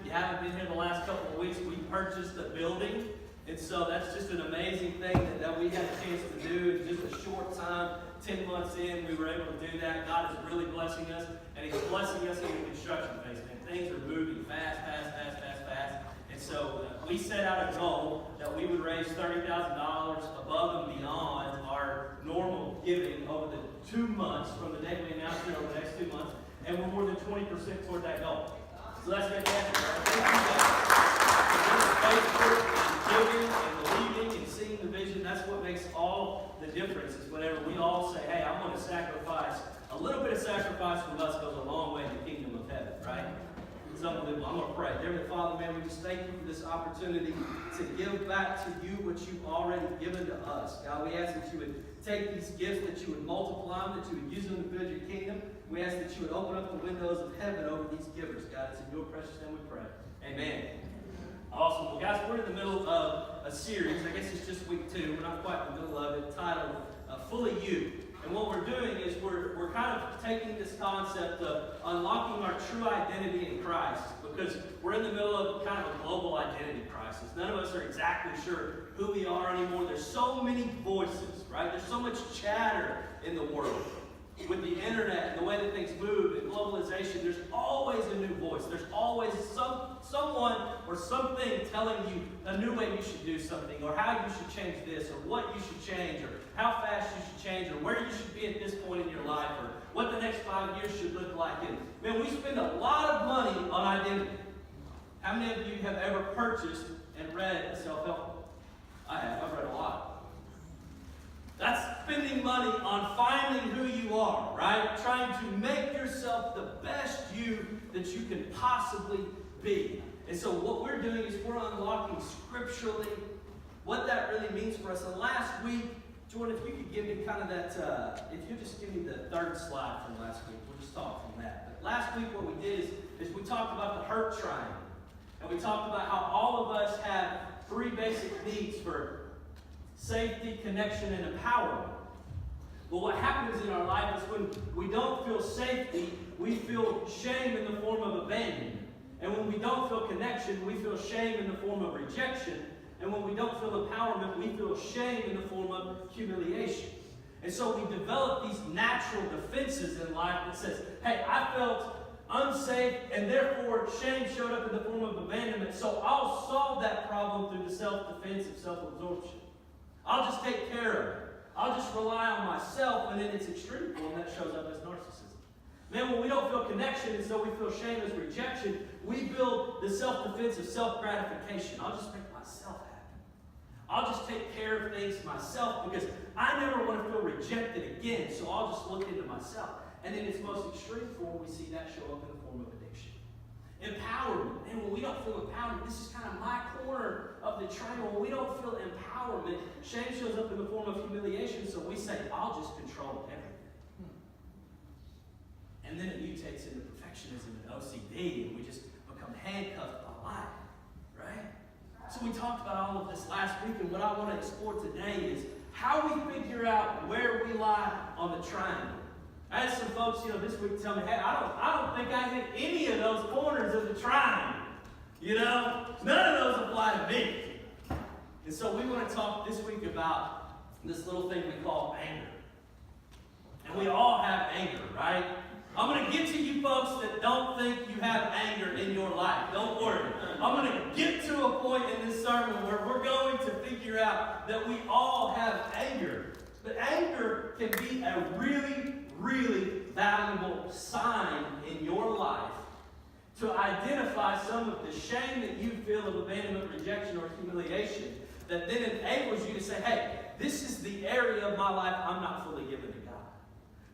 you haven't been here the last couple of weeks, we purchased a building. And so that's just an amazing thing that we had a chance to do in just a short time. 10 months in, we were able to do that. God is really blessing us, and He's blessing us in the construction phase. And things are moving fast. And so we set out a goal that we would raise $30,000 above and beyond our normal giving over the 2 months, from the day we announced it over the next 2 months. And we're more than 20% toward that goal. So that's fantastic. Thank you guys. Giving and believing and seeing the vision, that's what makes all the difference. Is whenever we all say, hey, I'm going to sacrifice. A little bit of sacrifice from us goes a long way in the kingdom of heaven, right? It's unbelievable. I'm going to pray. Dear Father, man, we just thank you for this opportunity to give back to you what you've already given to us. God, we ask that you would take these gifts, that you would multiply them, that you would use them to build your kingdom. We ask that you would open up the windows of heaven over these givers. God, it's in your precious name we pray. Amen. Awesome. Well, guys, we're in the middle of a series. I guess it's just week 2. We're not quite in the middle of it. Titled Fully You. And what we're doing is we're kind of taking this concept of unlocking our true identity in Christ, because we're in the middle of kind of a global identity crisis. None of us are exactly sure who we are anymore. There's so many voices, right? There's so much chatter in the world. With the internet and the way that things move and globalization, there's always a new voice. There's always someone or something telling you a new way you should do something, or how you should change this, or what you should change, or how fast you should change, or where you should be at this point in your life, or what the next 5 years should look like. And man, we spend a lot of money on identity. How many of you have ever purchased and read a self-help book? I have. I've read a lot. That's spending money on finding who you are, right? Trying to make yourself the best you that you can possibly be. And so what we're doing is we're unlocking scripturally what that really means for us. And last week, Jordan, if you could give me kind of that, if you just give me the third slide from last week, we'll just talk from that. But last week what we did is we talked about the hurt triangle. And we talked about how all of us have 3 basic needs for safety, connection, and empowerment. But what happens in our life is when we don't feel safety, we feel shame in the form of abandonment. And when we don't feel connection, we feel shame in the form of rejection. And when we don't feel empowerment, we feel shame in the form of humiliation. And so we develop these natural defenses in life that says, hey, I felt unsafe, and therefore shame showed up in the form of abandonment, so I'll solve that problem through the self-defense of self-absorption. I'll just take care of it. I'll just rely on myself, and in its extreme form, that shows up as narcissism. Man, when we don't feel connection, and so we feel shame as rejection, we build the self-defense of self-gratification. I'll just make myself happy. I'll just take care of things myself, because I never want to feel rejected again, so I'll just look into myself. And in its most extreme form, we see that show up in the form of addiction. Empowerment. And when we don't feel empowered, this is kind of my corner of the triangle. When we don't feel empowerment, shame shows up in the form of humiliation, so we say, I'll just control everything. And then it mutates into perfectionism and OCD, and we just become handcuffed by life, right? So we talked about all of this last week, and what I want to explore today is how we figure out where we lie on the triangle. I had some folks, this week tell me, hey, I don't think I hit any of those corners of the triangle. None of those apply to me. And so we want to talk this week about this little thing we call anger. And we all have anger, right? I'm going to get to you folks that don't think you have anger in your life. Don't worry. I'm going to get to a point in this sermon where we're going to figure out that we all have anger. But anger can be a really, really valuable sign in your life to identify some of the shame that you feel of abandonment, rejection, or humiliation that then enables you to say, hey, this is the area of my life I'm not fully given to God.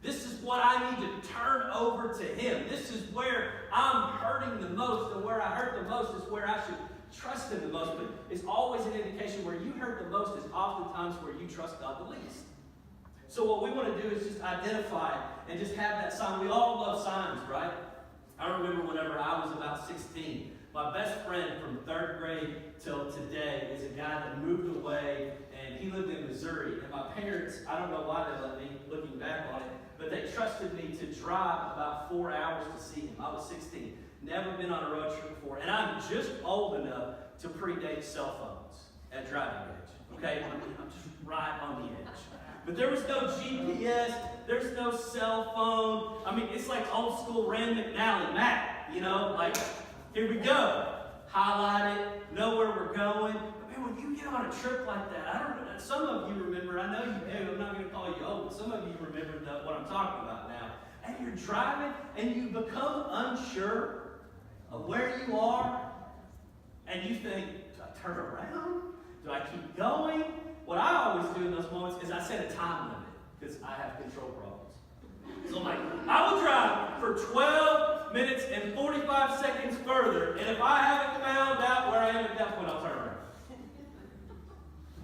This is what I need to turn over to Him. This is where I'm hurting the most, and where I hurt the most is where I should trust Him the most. But it's always an indication where you hurt the most is oftentimes where you trust God the least. So what we want to do is just identify and just have that sign. We all love signs, right? I remember whenever I was about 16, my best friend from 3rd grade till today is a guy that moved away, and he lived in Missouri. And my parents, I don't know why they let me, looking back on it, but they trusted me to drive about 4 hours to see him. I was 16. Never been on a road trip before. And I'm just old enough to predate cell phones at driving age. Okay? I'm just right on the edge. But there was no GPS. There's no cell phone. I mean, it's like old school Rand McNally map. You know, like, here we go. Highlight it. Know where we're going. But man, when you get on a trip like that, some of you remember, I know you do, I'm not going to call you old, but some of you remember what I'm talking about now. And you're driving, and you become unsure of where you are, and you think, do I turn around? Do I keep going? What I always do in those moments is I set a time limit, because I have control problems. So I'm like, I will drive for 12 minutes and 45 seconds further, and if I haven't found out where I am at that point, I'll turn around.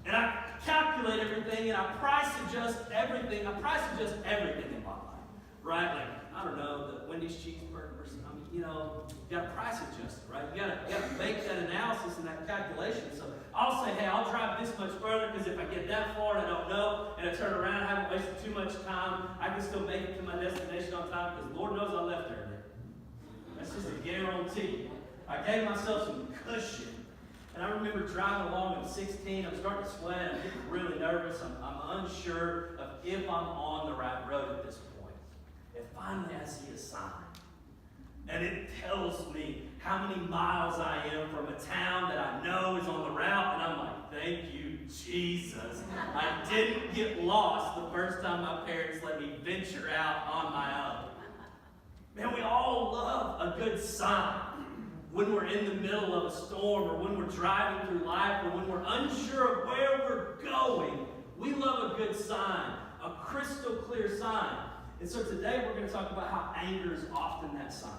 And I calculate everything, and I price adjust everything. I price adjust everything in my life, right? Like, I don't know, the Wendy's cheeseburgers. I mean, you know, you got to price adjust it, right? You got to make that analysis and that calculation. So I'll say, hey, I'll drive this much further because if I get that far and I don't know, and I turn around, I haven't wasted too much time, I can still make it to my destination on time because Lord knows I left early. That's just a guarantee. I gave myself some cushion. And I remember driving along at 16, I'm starting to sweat, I'm getting really nervous, I'm unsure of if I'm on the right road at this point. And finally I see a sign. And it tells me how many miles I am from a town that I know is on the route. And I'm like, thank you, Jesus. I didn't get lost the first time my parents let me venture out on my own. Man, we all love a good sign. When we're in the middle of a storm, or when we're driving through life, or when we're unsure of where we're going, we love a good sign, a crystal clear sign. And so today we're going to talk about how anger is often that sign.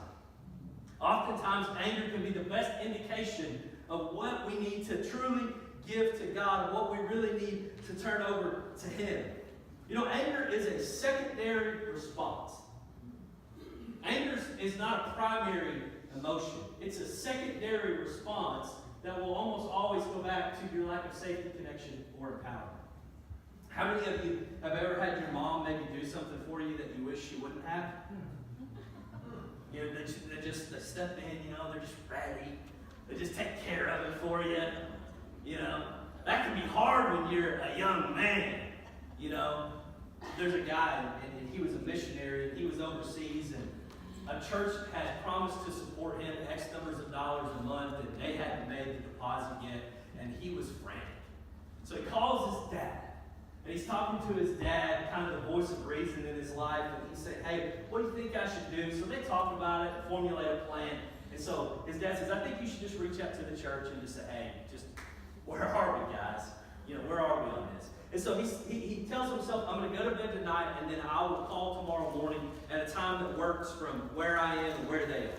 Oftentimes, anger can be the best indication of what we need to truly give to God, and what we really need to turn over to Him. You know, anger is a secondary response. Anger is not a primary emotion. It's a secondary response that will almost always go back to your lack of safety, connection, or empowerment. How many of you have ever had your mom maybe do something for you that you wish she wouldn't have? You know, they step in, you know, they're just ready. They just take care of it for you. You know, that can be hard when you're a young man. You know, there's a guy, and he was a missionary, and he was overseas, and a church had promised to support him X numbers of dollars a month, and they hadn't made the deposit yet, and he was frantic. So he calls his dad, and he's talking to his dad, kind of the voice of reason in his life, and he said, hey, what do you think I should do? So they talk about it, formulate a plan, and so his dad says, I think you should just reach out to the church and just say, hey, just, where are we, guys? You know, where are we on this? And so he tells himself, I'm going to go to bed tonight, and then I will call tomorrow morning at a time that works from where I am and where they are.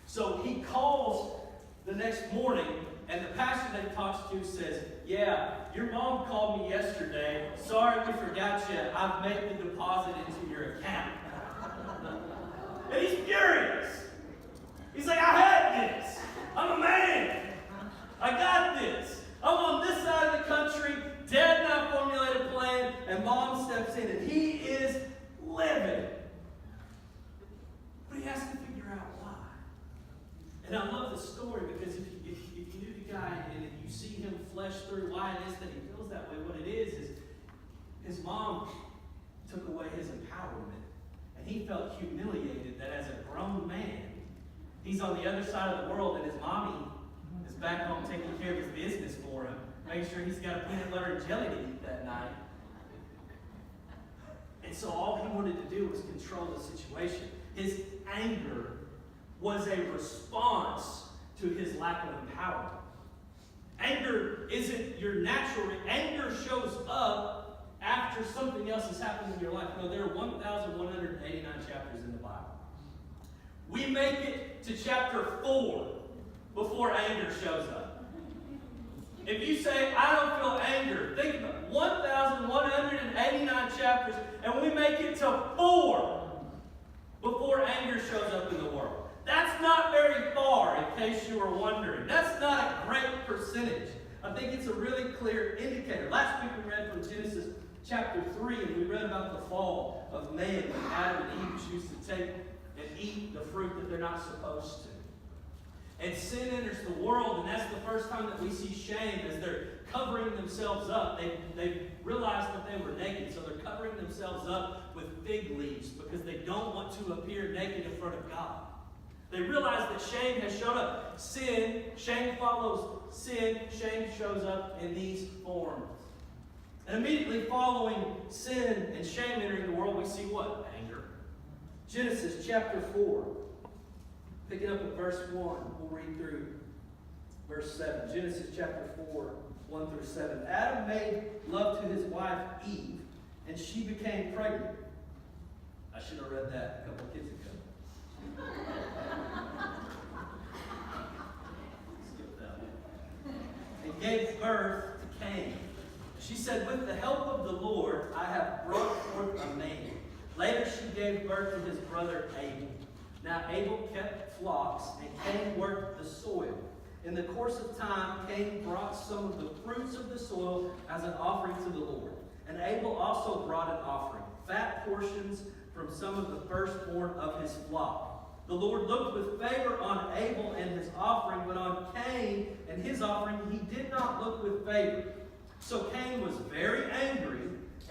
So he calls the next morning, and the pastor that he talks to says, yeah, your mom called me yesterday. Sorry we forgot you. I've made the deposit into your account. And he's furious. He's like, I had this. I'm a man. I got this. I'm on this side of the country. Dad and I formulate a plan, and Mom steps in, and he is livid. But he has to figure out why. And I love the story because if you knew the guy and if you see him flesh through why it is that he feels that way, what it is his mom took away his empowerment. And he felt humiliated that as a grown man, he's on the other side of the world, and his mommy is back home taking care of his business for him. Make sure he's got a peanut butter and jelly to eat that night. And so all he wanted to do was control the situation. His anger was a response to his lack of empowerment. Anger isn't your natural. Anger shows up after something else has happened in your life. No, there are 1,189 chapters in the Bible. We make it to chapter 4 before anger shows up. If you say, I don't feel anger, think about it. 1,189 chapters, and we make it to 4 before anger shows up in the world. That's not very far, in case you were wondering. That's not a great percentage. I think it's a really clear indicator. Last week we read from Genesis chapter 3, and we read about the fall of man when Adam and Eve choose to take and eat the fruit that they're not supposed to. And sin enters the world, and that's the first time that we see shame as they're covering themselves up. They realized that they were naked, so they're covering themselves up with fig leaves because they don't want to appear naked in front of God. They realize that shame has shown up. Shame follows sin. Shame shows up in these forms. And immediately following sin and shame entering the world, we see what? Anger. Genesis chapter 4. Picking up at verse 1, we'll read through verse 7. Genesis chapter 4, 1 through 7. Adam made love to his wife Eve, and she became pregnant. I should have read that a couple of kids ago. Skip that one. And gave birth to Cain. She said, with the help of the Lord, I have brought forth a man. Later she gave birth to his brother Abel. Now Abel kept flocks, and Cain worked the soil. In the course of time, Cain brought some of the fruits of the soil as an offering to the Lord. And Abel also brought an offering, fat portions from some of the firstborn of his flock. The Lord looked with favor on Abel and his offering, but on Cain and his offering he did not look with favor. So Cain was very angry,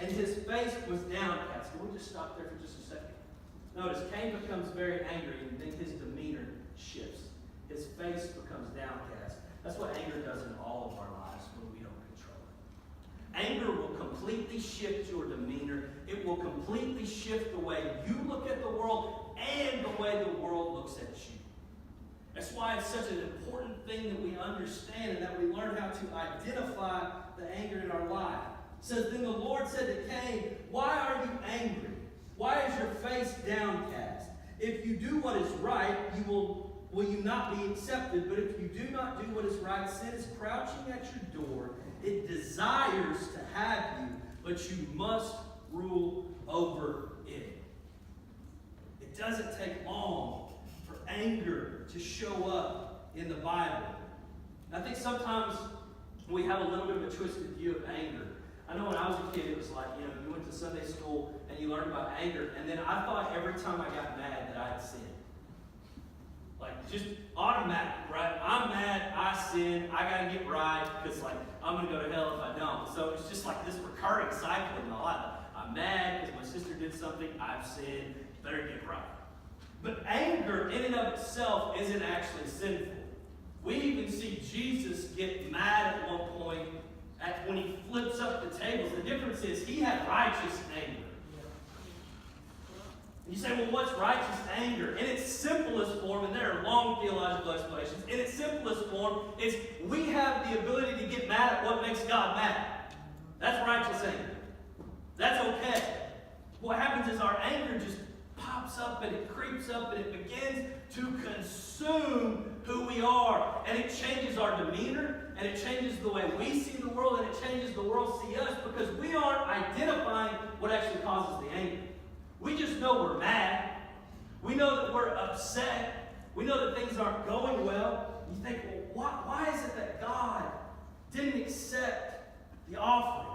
and his face was downcast. Can we just stop there for just a second? Notice, Cain becomes very angry, and then his demeanor shifts. His face becomes downcast. That's what anger does in all of our lives when we don't control it. Anger will completely shift your demeanor. It will completely shift the way you look at the world and the way the world looks at you. That's why it's such an important thing that we understand and that we learn how to identify the anger in our life. It says, then the Lord said to Cain, why are you angry? Why is your face downcast? If you do what is right, will you not be accepted? But if you do not do what is right, sin is crouching at your door. It desires to have you, but you must rule over it. It doesn't take long for anger to show up in the Bible. I think sometimes we have a little bit of a twisted view of anger. I know when I was a kid, it was like, you went to Sunday school and you learned about anger, and then I thought every time I got mad that I had sinned. Like, just automatic, right? I'm mad, I sin, I got to get right, because, like, I'm going to go to hell if I don't. So it's just like this recurring cycle in my life. I'm mad because my sister did something, I've sinned, better get right. But anger in and of itself isn't actually sinful. We even see Jesus get mad at one point when he flips up the tables. The difference is he had righteous anger. And you say, well, what's righteous anger? In its simplest form, and there are long theological explanations, in its simplest form is we have the ability to get mad at what makes God mad. That's righteous anger. That's okay. What happens is our anger just pops up and it creeps up and it begins to consume who we are. And it changes our demeanor, and it changes the way we see the world, and it changes the world see us, because we aren't identifying what actually causes the anger. We just know we're mad. We know that we're upset. We know that things aren't going well. You think, well, why is it that God didn't accept the offering?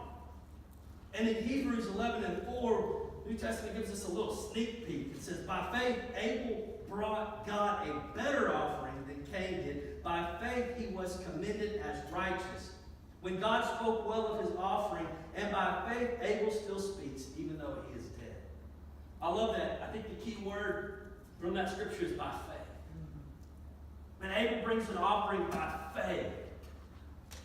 And in Hebrews 11:4, New Testament gives us a little sneak peek. It says, by faith, Abel brought God a better offering than Cain did. By faith, he was commended as righteous, when God spoke well of his offering. And by faith, Abel still speaks, even though he is dead. I love that. I think the key word from that scripture is by faith. And Abel brings an offering by faith.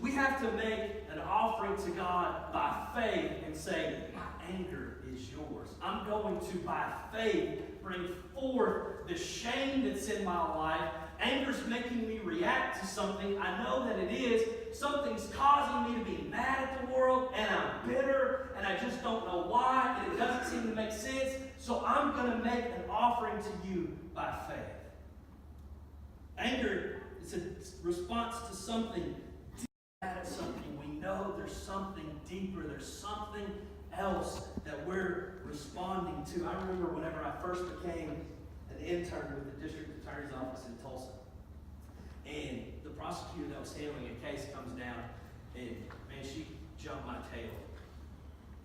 We have to make an offering to God by faith and say, my anger is yours. I'm going to, by faith, bring forth the shame that's in my life. Anger's making me react to something. I know that it is. Something's causing me to be mad at the world, and I'm bitter, and I just don't know why, and it doesn't seem to make sense. So I'm going to make an offering to you by faith. Anger is a response to something. Mad at something. We know there's something deeper. There's something else that we're responding to. I remember whenever I first became an intern with the district attorney's office in Tulsa. And the prosecutor that was handling a case comes down, and man, she jumped my tail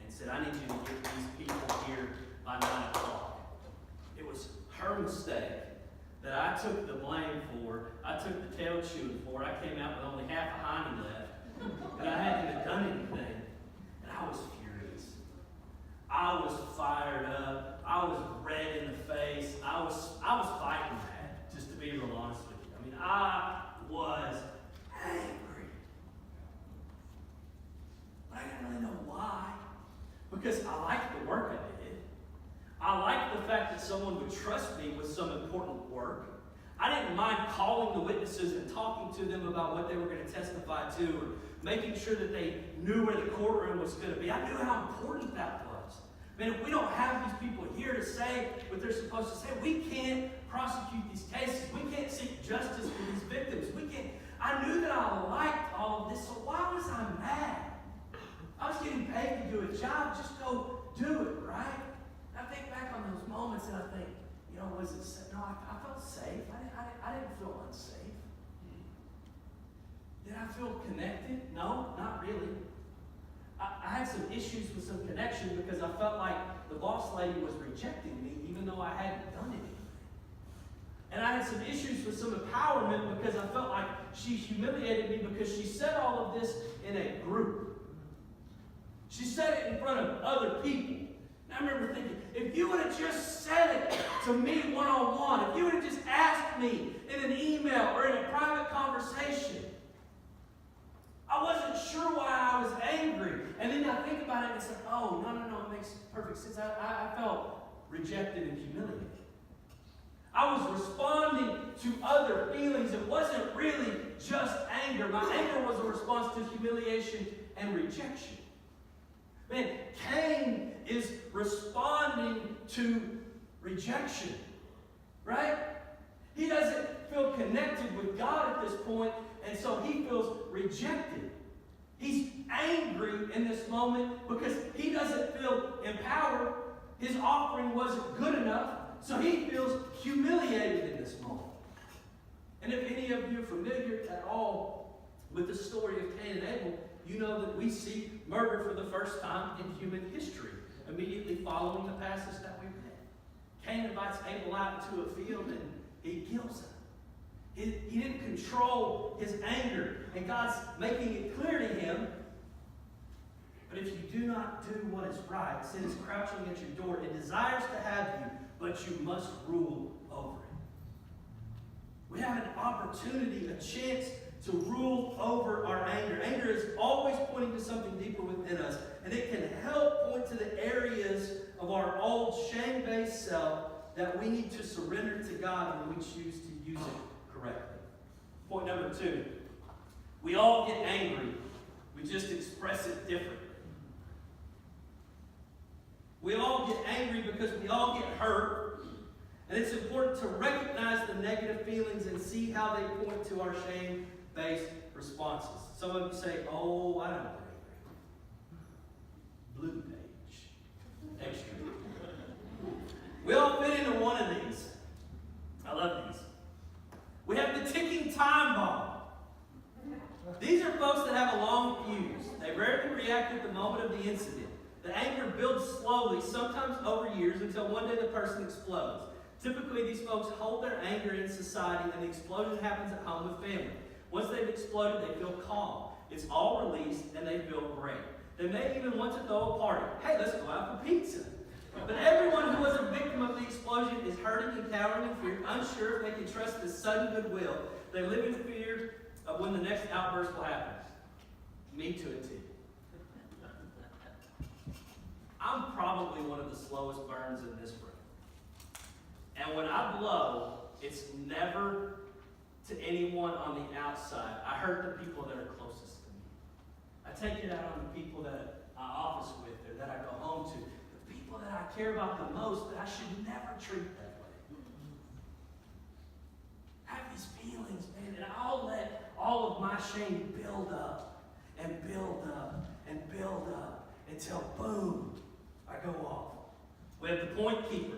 and said, I need you to get these people here by 9 o'clock. It was her mistake that I took the blame for, I took the tail chewing for. I came out with only half a hiney left, and I hadn't even done anything. And I was furious. I was fired up. I was red in the face. I was fighting that, just to be real honest with you. I mean, I was angry. But I didn't really know why. Because I liked the work I did. I liked the fact that someone would trust me with some important work. I didn't mind calling the witnesses and talking to them about what they were going to testify to, or making sure that they knew where the courtroom was going to be. I knew how important that was. Man, if we don't have these people here to say what they're supposed to say, we can't prosecute these cases. We can't seek justice for these victims. I knew that I liked all of this, so why was I mad? I was getting paid to do a job. Just go do it, right? I think back on those moments and I think, was it safe? No, I felt safe. I didn't feel unsafe. Did I feel connected? No, not really. I had some issues with some connection because I felt like the boss lady was rejecting me even though I hadn't done anything. And I had some issues with some empowerment because I felt like she humiliated me because she said all of this in a group. She said it in front of other people. And I remember thinking, if you would have just said it to me one-on-one, if you would have just asked me in an email or in a private conversation, I wasn't sure why I was angry. And then I think about it and it's like, oh, no, it makes perfect sense. I felt rejected and humiliated. I was responding to other feelings. It wasn't really just anger. My anger was a response to humiliation and rejection. Man, Cain is responding to rejection, right? He doesn't feel connected with God at this point, and so he feels rejected. He's angry in this moment because he doesn't feel empowered. His offering wasn't good enough, so he feels humiliated in this moment. And if any of you are familiar at all with the story of Cain and Abel, you know that we see murder for the first time in human history, immediately following the passage that we read. Cain invites Abel out into a field and he kills him. He didn't control his anger, and God's making it clear to him. But if you do not do what is right, sin is crouching at your door. It desires to have you, but you must rule over it. We have an opportunity, a chance to rule over our anger. Anger is always pointing to something deeper within us, and it can help point to the areas of our old shame-based self that we need to surrender to God when we choose to use it correctly. Point number 2, we all get angry. We just express it differently. We all get angry because we all get hurt, and it's important to recognize the negative feelings and see how they point to our shame-based responses. Some of you say, oh, I don't get angry. Blue page. Extra. We all fit into one of these. I love these. We have the ticking time bomb. These are folks that have a long fuse. They rarely react at the moment of the incident. The anger builds slowly, sometimes over years, until one day the person explodes. Typically, these folks hold their anger in society, and the explosion happens at home with family. Once they've exploded, they feel calm. It's all released, and they feel great. They may even want to throw a party. Hey, let's go out for pizza. But everyone who was a victim of the explosion is hurting and cowering in fear, unsure if they can trust this sudden goodwill. They live in fear of when the next outburst will happen. Me to a T. I'm probably one of the slowest burns in this room. And when I blow, it's never to anyone on the outside. I hurt the people that are closest to me. I take it out on the people that I office with or that I go home to. The people that I care about the most that I should never treat that way. I have these feelings, man, and I'll let all of my shame build up and build up and build up until boom, I go off. We have the point keeper.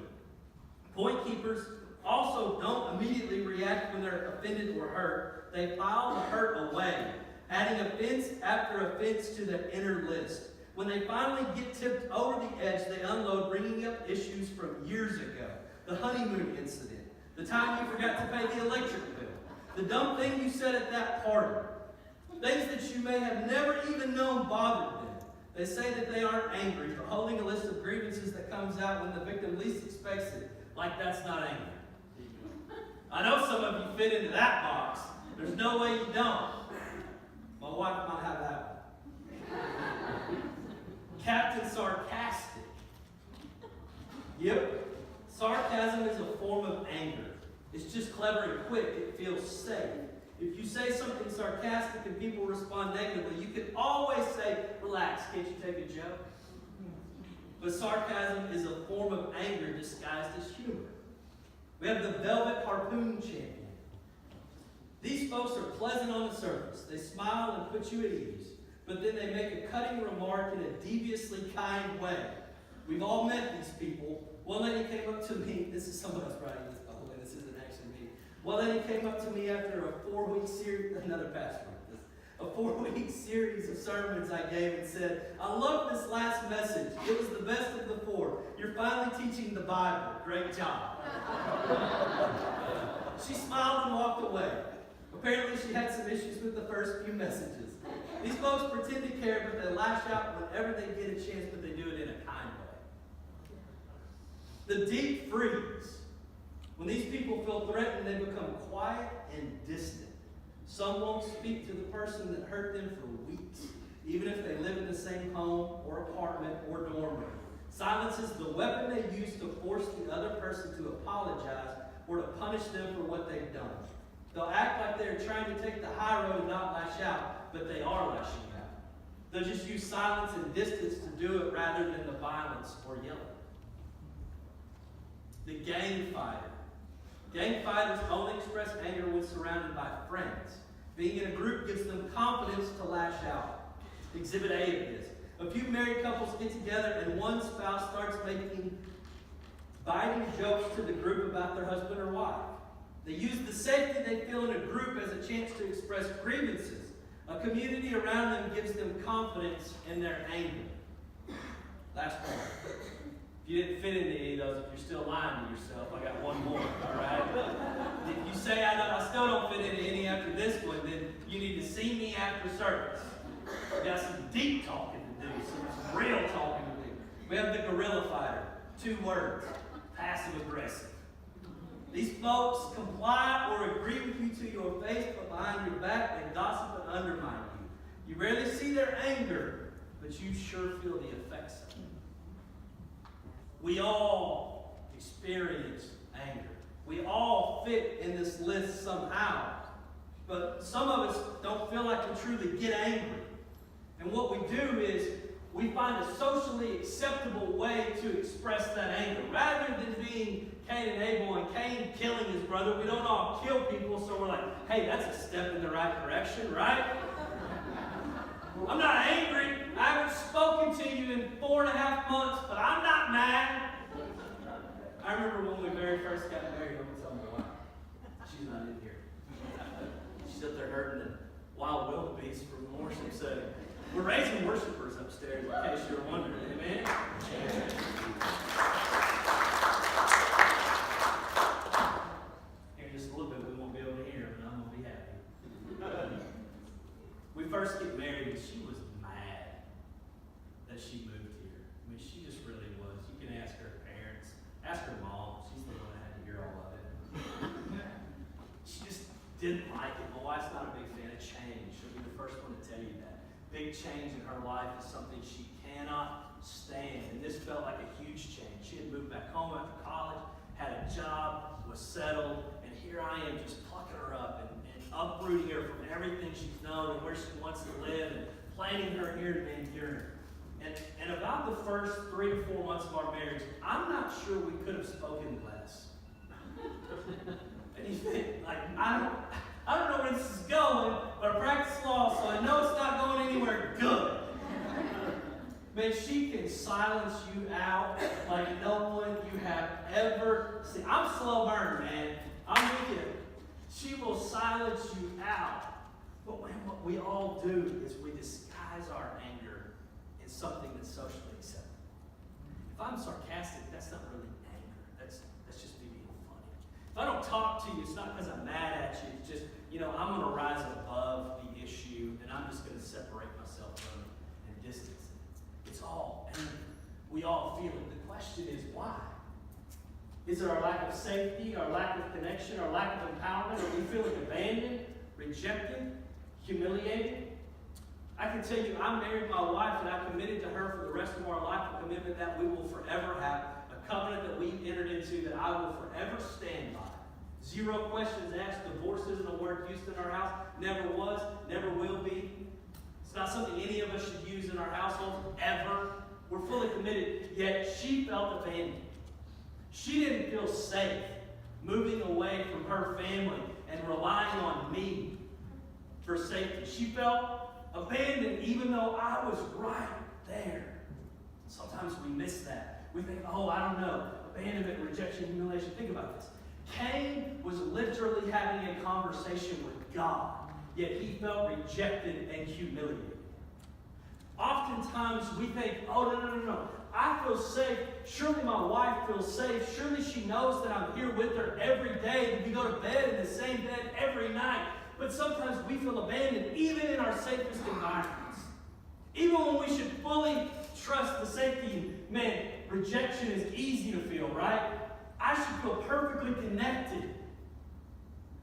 Point keepers also don't immediately react when they're offended or hurt. They file the hurt away, adding offense after offense to the inner list. When they finally get tipped over the edge, they unload, bringing up issues from years ago. The honeymoon incident, The time you forgot to pay the electric bill. The dumb thing you said at that party. Things that you may have never even known bothered them. They say that they aren't angry for holding a list of grievances that comes out when the victim least expects it. Like that's not anger. I know some of you fit into that box. There's no way you don't. My wife might have that one. Captain Sarcastic. Yep. Sarcasm is a form of anger. It's just clever and quick. It feels safe. If you say something sarcastic and people respond negatively, you can always say, relax, can't you take a joke? But sarcasm is a form of anger disguised as humor. We have the Velvet Harpoon Champion. These folks are pleasant on the surface. They smile and put you at ease. But then they make a cutting remark in a deviously kind way. We've all met these people. One lady came up to me. This is someone else writing this, by the way. This isn't actually me. One lady came up to me after a 4-week series, another pastor wrote this, a 4-week series of sermons I gave and said, I love this last message. It was the best of the 4. You're finally teaching the Bible. Great job. She smiled and walked away. Apparently she had some issues with the first few messages. These folks pretend to care, but they lash out whenever they get a chance, but they do it in a kind way. The deep freeze. When these people feel threatened, they become quiet and distant. Some won't speak to the person that hurt them for weeks, even if they live in the same home or apartment or dorm room. Silence is the weapon they use to force the other person to apologize or to punish them for what they've done. They'll act like they're trying to take the high road and not lash out, but they are lashing out. They'll just use silence and distance to do it rather than the violence or yelling. The gang fighter. Gang fighters only express anger when surrounded by friends. Being in a group gives them confidence to lash out. Exhibit A of this. A few married couples get together and one spouse starts making biting jokes to the group about their husband or wife. They use the safety they feel in a group as a chance to express grievances. A community around them gives them confidence in their anger. Last point. If you didn't fit into any of those, if you're still lying to yourself, I got one more, all right? If you say, I still don't fit into any after this one, then you need to see me after service. We got some deep talking to do, some real talking to do. We have the guerrilla fighter. 2 words. Passive aggressive. These folks comply or agree with you to your face, but behind your back they gossip and undermine you. You rarely see their anger, but you sure feel the effects of it. We all experience anger. We all fit in this list somehow. But some of us don't feel like we truly get angry. And what we do is we find a socially acceptable way to express that anger. Rather than being Cain and Abel and Cain killing his brother, we don't all kill people, so we're like, hey, that's a step in the right direction, right? I'm not angry. I haven't spoken to you in 4.5 months, but I'm not mad. I remember when we very first got married, I'm going to tell my wife. She's not in here. She's up there herding the wild wildebeest from the worship setting. We're raising worshipers upstairs, in case you're wondering. Amen? Here in just a little bit, we won't be able to hear him, and I'm going to be happy. We first get married, and she was mad that she moved here. I mean, she just really was. You can ask her parents. Ask her mom. She's the one that had to hear all of it. She just didn't like it. My wife's not a big fan of change. She'll be the first one to tell you that. Big change in her life is something she cannot stand. And this felt like a huge change. She had moved back home after college, had a job, was settled, and here I am just plucking her up and uprooting her from everything she's known and where she wants to live and planting her here to endure. And about the first 3 to 4 months of our marriage, I'm not sure we could have spoken less. And you think, like, I don't know where this is going, but I practice law, so I know it's not going anywhere good. Man, she can silence you out like no one you have ever seen. I'm slow burn, man. I'm with you. She will silence you out. But man, what we all do is we disguise our anger in something that's socially acceptable. If I'm sarcastic, that's not really anger. That's just me being funny. If I don't talk to you, it's not because I'm mad at you. It's just, I'm going to rise above the issue, and I'm just going to separate myself from it and distance it. It's all anger. We all feel it. The question is, why? Is it our lack of safety, our lack of connection, our lack of empowerment? Are we feeling abandoned, rejected, humiliated? I can tell you, I married my wife, and I committed to her for the rest of our life a commitment that we will forever have, a covenant that we entered into that I will forever stand by. 0 questions asked. Divorce isn't a word used in our house. Never was, never will be. It's not something any of us should use in our household, ever. We're fully committed, yet she felt abandoned. She didn't feel safe moving away from her family and relying on me for safety. She felt abandoned even though I was right there. Sometimes we miss that. We think, I don't know, abandonment, rejection, humiliation. Think about this. Cain was literally having a conversation with God, yet he felt rejected and humiliated. Oftentimes we think, no. I feel safe. Surely my wife feels safe. Surely she knows that I'm here with her every day, that we go to bed in the same bed every night. But sometimes we feel abandoned, even in our safest environments. Even when we should fully trust the safety. Man, rejection is easy to feel, right? I should feel perfectly connected.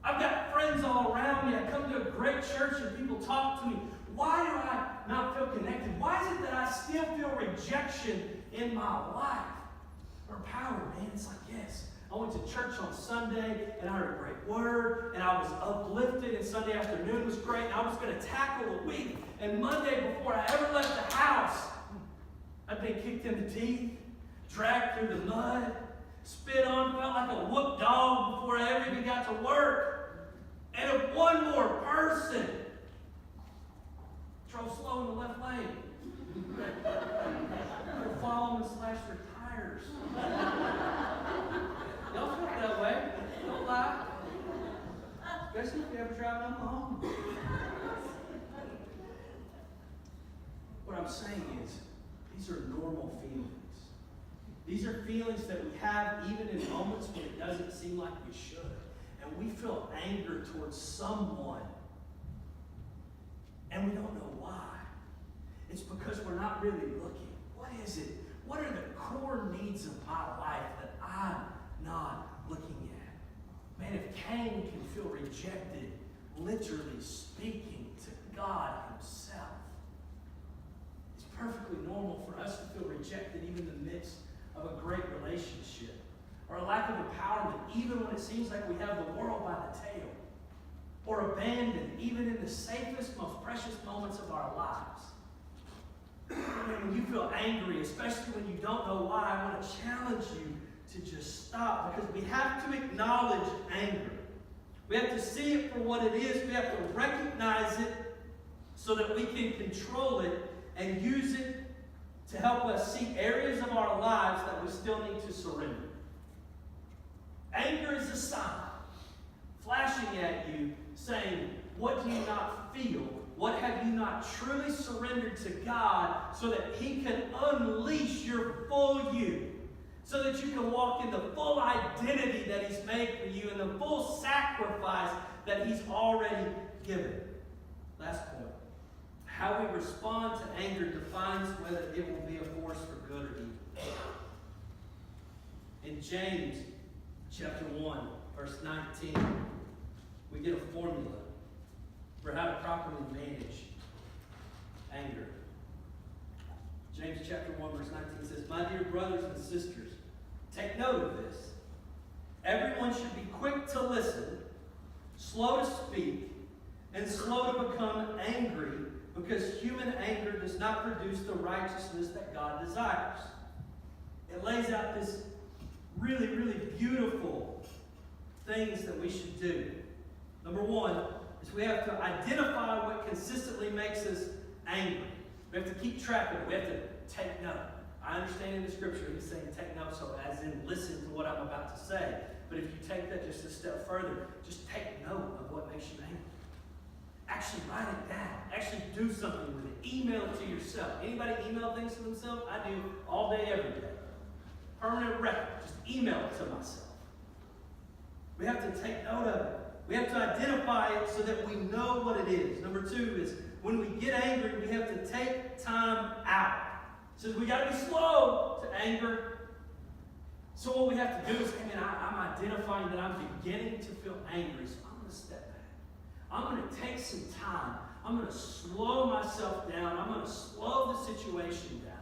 I've got friends all around me. I come to a great church and people talk to me. Why do I not feel connected? Why is it that I still feel rejection in my life? Or power, man. It's like, yes, I went to church on Sunday and I heard a great word and I was uplifted, and Sunday afternoon was great, and I was going to tackle the week. And Monday, before I ever left the house, I'd been kicked in the teeth, dragged through the mud, spit on, felt like a whooped dog before I ever even got to work. And if one more person drove slow in the left lane, or follow them and slash their tires. Y'all felt that way. Don't lie. Especially if you ever drive down home. What I'm saying is, these are normal feelings. These are feelings that we have even in moments when it doesn't seem like we should. And we feel anger towards someone. And we don't know why. It's because we're not really looking. What is it? What are the core needs of my life that I'm not looking at? Man, if Cain can feel rejected, literally speaking to God himself, it's perfectly normal for us to feel rejected even in the midst of a great relationship, or a lack of empowerment, even when it seems like we have the world by the tail, or abandoned, even in the safest, most precious moments of our lives. And when you feel angry, especially when you don't know why, I want to challenge you to just stop, because we have to acknowledge anger. We have to see it for what it is. We have to recognize it so that we can control it and use it to help us see areas of our lives that we still need to surrender. Anger is a sign flashing at you saying, what do you not feel? What have you not truly surrendered to God so that He can unleash your full you? So that you can walk in the full identity that He's made for you and the full sacrifice that He's already given. Last point. How we respond to anger defines whether it will be a force for good or evil. In James chapter 1, verse 19, we get a formula for how to properly manage anger. James chapter 1, verse 19 says, "My dear brothers and sisters, take note of this. Everyone should be quick to listen, slow to speak, and slow to become angry, because human anger does not produce the righteousness that God desires." It lays out this really, really beautiful things that we should do. Number one is we have to identify what consistently makes us angry. We have to keep track of it. We have to take note. I understand in the scripture he's saying take note, so as in listen to what I'm about to say. But if you take that just a step further, just take note of what makes you angry. Actually write it down. Actually do something with it. Email it to yourself. Anybody email things to themselves? I do all day, every day. Permanent record. Just email it to myself. We have to take note of it. We have to identify it so that we know what it is. Number 2 is when we get angry, we have to take time out. It says we got to be slow to anger. So what we have to do is, hey man, I'm identifying that I'm beginning to feel angry, so I'm going to step back. I'm going to take some time. I'm going to slow myself down. I'm going to slow the situation down.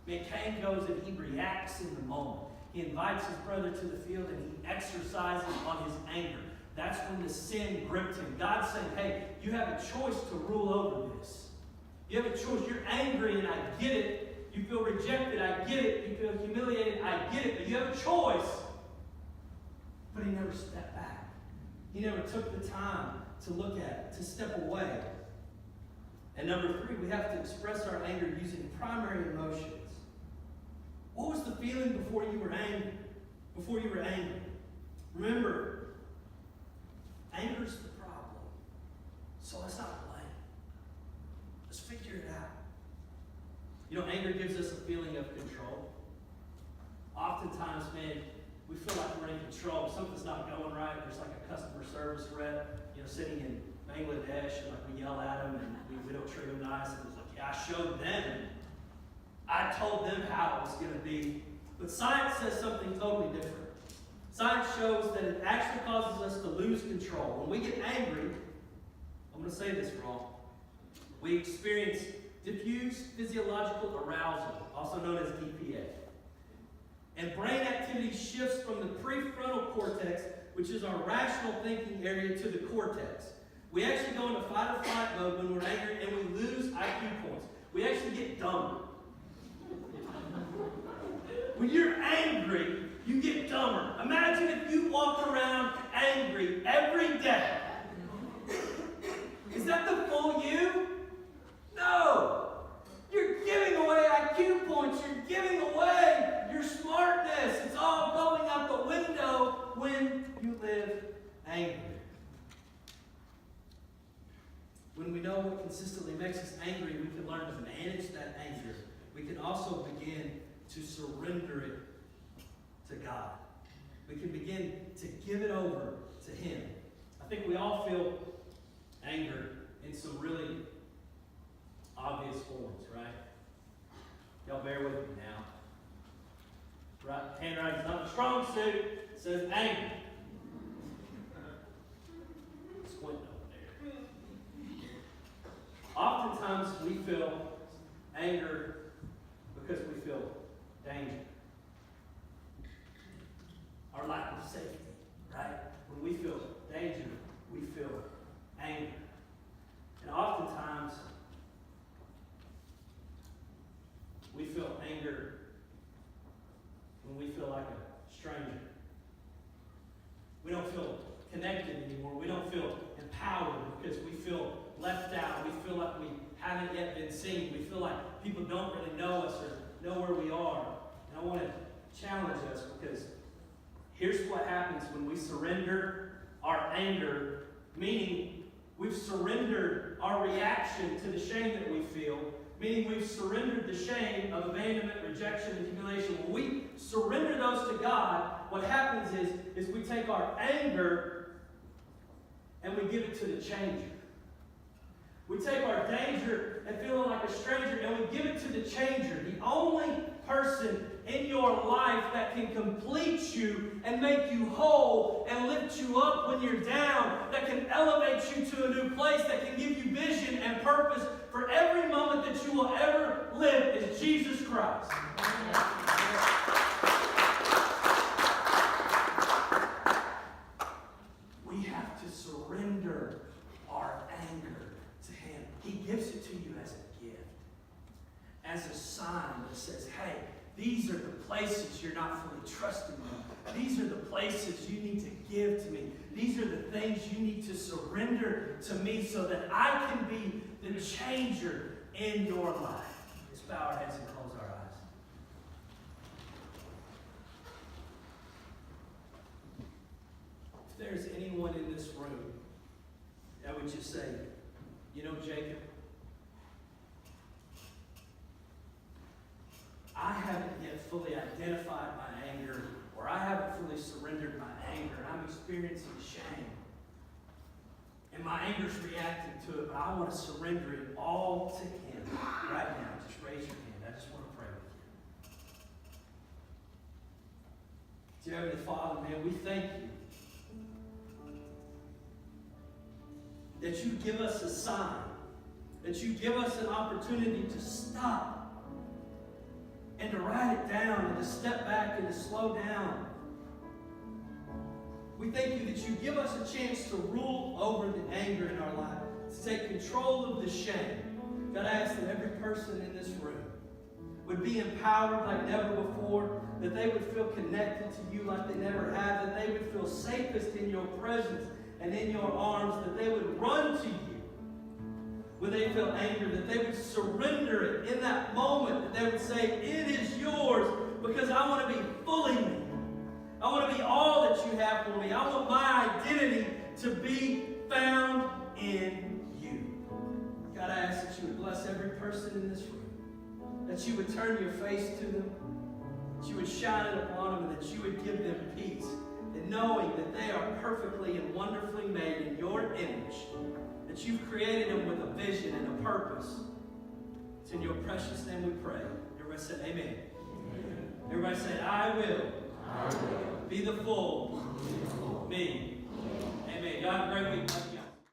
Man, Cain goes and he reacts in the moment. He invites his brother to the field and he exercises on his anger. That's when the sin gripped him. God's saying, hey, you have a choice to rule over this. You have a choice. You're angry and I get it. You feel rejected, I get it. You feel humiliated, I get it. But you have a choice. But he never stepped back. He never took the time to look at it, to step away. And number 3, we have to express our anger using primary emotions. What was the feeling before you were angry? Before you were angry? Remember, anger's the problem. So let's not blame. Let's figure it out. You know, anger gives us a feeling of control. Oftentimes, man, we feel like we're in control. Something's not going right. There's like a customer service rep, sitting in Bangladesh, and like we yell at them and we don't treat them nice. And it's like, yeah, I showed them. I told them how it was going to be. But science says something totally different. Science shows that it actually causes us to lose control. When we get angry, I'm going to say this wrong, we experience diffuse physiological arousal, also known as DPA. And brain activity shifts from the prefrontal cortex, which is our rational thinking area, to the cortex. We actually go into fight or flight mode when we're angry, and we lose IQ points. We actually get dumber. When you're angry, you get dumber. Imagine if you walked around angry every day. Is that the full you? No. You're giving away IQ points. You're giving away your smartness. It's all going out the window when you live angry. When we know what consistently makes us angry, we can learn to manage that anger. We can also begin to surrender it to God. We can begin to give it over to Him. I think we all feel anger in some really obvious forms, right? Y'all bear with me now. Right? Handwriting's not a strong suit. It says anger. Squinting over there. Oftentimes we feel anger because we feel danger. Our lack of safety, right? When we feel danger, we feel anger. And oftentimes, we feel anger when we feel like a stranger. We don't feel connected anymore. We don't feel empowered because we feel left out. We feel like we haven't yet been seen. We feel like people don't really know us or know where we are. And I want to challenge us because here's what happens when we surrender our anger, meaning we've surrendered our reaction to the shame that we feel, meaning we've surrendered the shame of abandonment, rejection, and humiliation. When we surrender those to God, what happens is we take our anger and we give it to the changer. We take our danger and feeling like a stranger and we give it to the changer. The only person in your life that can complete you and make you whole and lift you up when you're down, that can elevate you to a new place, that can give you vision and purpose for every moment that you will ever live is Jesus Christ. We have to surrender our anger to Him. He gives it to you as a gift, as a sign that says, hey, these are the places you're not fully trusting me. These are the places you need to give to me. These are the things you need to surrender to me so that I can be the changer in your life. Let's bow our heads and close our eyes. If there's anyone in this room that would just say, you know, Jacob, I haven't yet fully identified my anger, or I haven't fully surrendered my anger, and I'm experiencing shame. And my anger's reacting to it, but I want to surrender it all to Him right now. Just raise your hand. I just want to pray with you. Dear Heavenly Father, man, we thank you that you give us a sign, that you give us an opportunity to stop and to write it down and to step back and to slow down. We thank you that you give us a chance to rule over the anger in our life, to take control of the shame. God, I ask that every person in this room would be empowered like never before, that they would feel connected to you like they never have, that they would feel safest in your presence and in your arms, that they would run to you when they feel anger, that they would surrender it in that moment, that they would say, it is yours because I want to be fully me. I want to be all that you have for me. I want my identity to be found in you. God, I ask that you would bless every person in this room, that you would turn your face to them, that you would shine it upon them, and that you would give them peace, and knowing that they are perfectly and wonderfully made in your image, that you've created them with a vision and a purpose. It's in your precious name we pray. Everybody say amen. Amen. Everybody say, I will. Be the full me. Amen. God, great week.